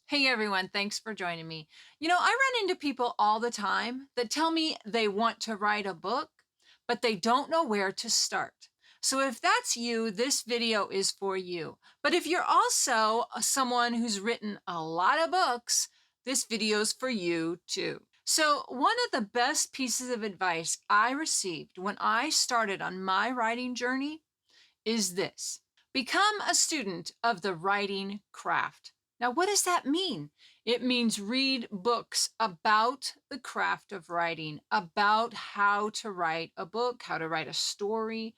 Hey everyone, thanks for joining me. I run into people all the time that tell me they want to write a book, but they don't know where to start. So if that's you, this video is for you. But if you're also someone who's written a lot of books, this video's for you too. So one of the best pieces of advice I received when I started on my writing journey is this: become a student of the writing craft. Now, what does that mean? It means read books about the craft of writing, about how to write a book, how to write a story.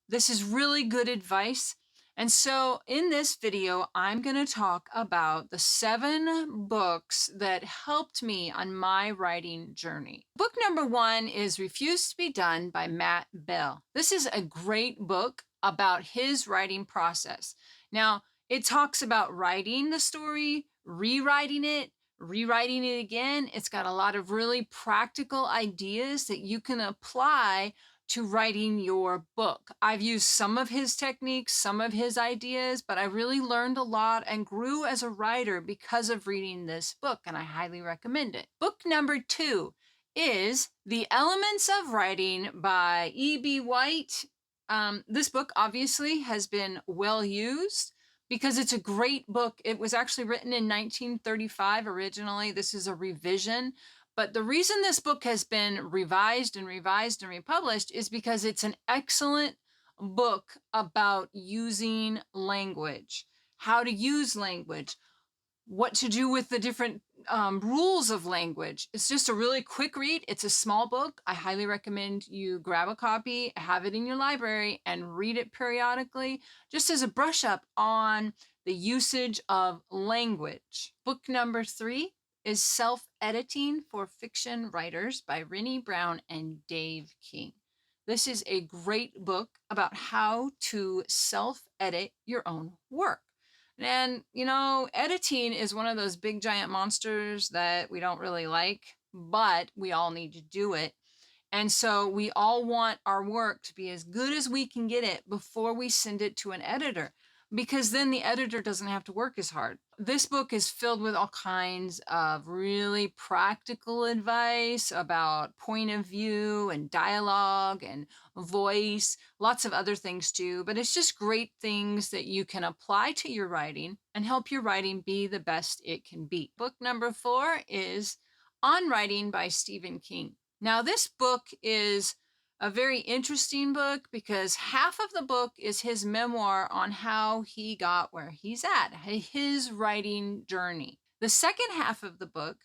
This is really good advice. And so, in this video, I'm going to talk about the 7 books that helped me on my writing journey. Book number 1 is Refused to Be Done by Matt Bell. This is a great book about his writing process. Now, it talks about writing the story, rewriting it again. It's got a lot of really practical ideas that you can apply to writing your book. I've used some of his techniques, some of his ideas, but I really learned a lot and grew as a writer because of reading this book, and I highly recommend it. Book number 2 is The Elements of Writing by E.B. White. This book obviously has been well used because it's a great book. It was actually written in 1935 originally. This is a revision. But the reason this book has been revised and revised and republished is because it's an excellent book about using language, how to use language, what to do with the different rules of language. It's just a really quick read. It's a small book. I highly recommend you grab a copy, have it in your library, and read it periodically, just as a brush up on the usage of language. Book number 3 is Self-Editing for Fiction Writers by Rennie Brown and Dave King. This is a great book about how to self-edit your own work. And, editing is one of those big giant monsters that we don't really like, but we all need to do it. And so we all want our work to be as good as we can get it before we send it to an editor, because then the editor doesn't have to work as hard. This book is filled with all kinds of really practical advice about point of view and dialogue and voice, lots of other things too, but it's just great things that you can apply to your writing and help your writing be the best it can be. Book number 4 is On Writing by Stephen King. Now, this book is a very interesting book because half of the book is his memoir on how he got where he's at, his writing journey. The second half of the book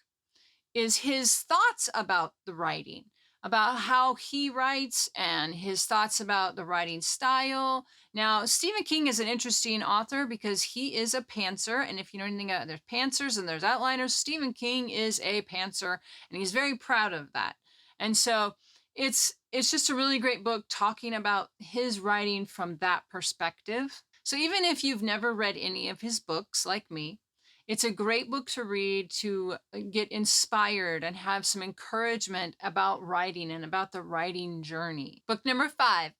is his thoughts about the writing, about how he writes and his thoughts about the writing style. Now, Stephen King is an interesting author because he is a pantser. And if you know anything about, there's pantsers and there's outliners, Stephen King is a pantser, and he's very proud of that. And so it's just a really great book talking about his writing from that perspective. So even if you've never read any of his books like me, it's a great book to read to get inspired and have some encouragement about writing and about the writing journey. Book number 5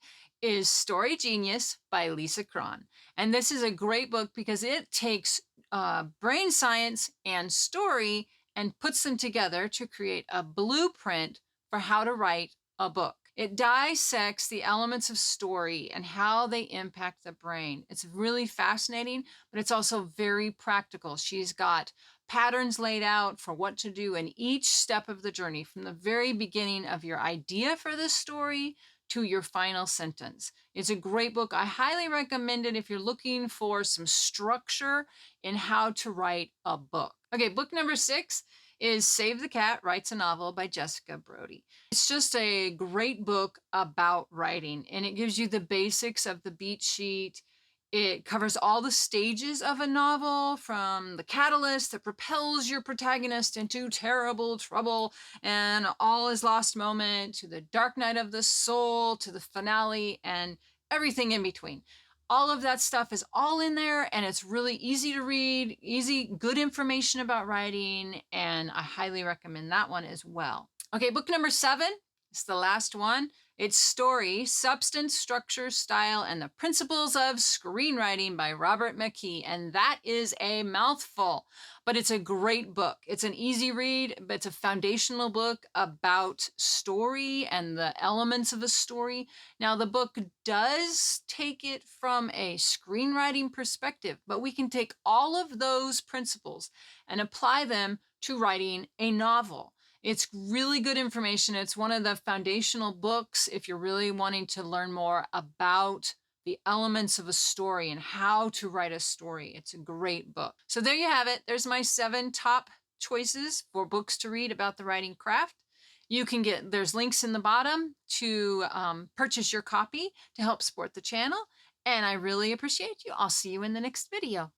is Story Genius by Lisa Cron. And this is a great book because it takes brain science and story and puts them together to create a blueprint for how to write a book. It dissects the elements of story and how they impact the brain. It's really fascinating, but it's also very practical. She's got patterns laid out for what to do in each step of the journey, from the very beginning of your idea for the story to your final sentence. It's a great book. I highly recommend it if you're looking for some structure in how to write a book. Okay, book number 6 is Save the Cat Writes a Novel by Jessica Brody. It's just a great book about writing, and it gives you the basics of the beat sheet. It covers all the stages of a novel, from the catalyst that propels your protagonist into terrible trouble and all is lost moment, to the dark night of the soul, to the finale, and everything in between. All of that stuff is all in there, and it's really easy to read, good information about writing, and I highly recommend that one as well. Okay, book number 7 is the last one. It's Story, Substance, Structure, Style, and the Principles of Screenwriting by Robert McKee. And that is a mouthful, but it's a great book. It's an easy read, but it's a foundational book about story and the elements of a story. Now, the book does take it from a screenwriting perspective, but we can take all of those principles and apply them to writing a novel. It's really good information. It's one of the foundational books if you're really wanting to learn more about the elements of a story and how to write a story. It's a great book. So there you have it. There's my 7 top choices for books to read about the writing craft. You can there's links in the bottom to purchase your copy to help support the channel. And I really appreciate you. I'll see you in the next video.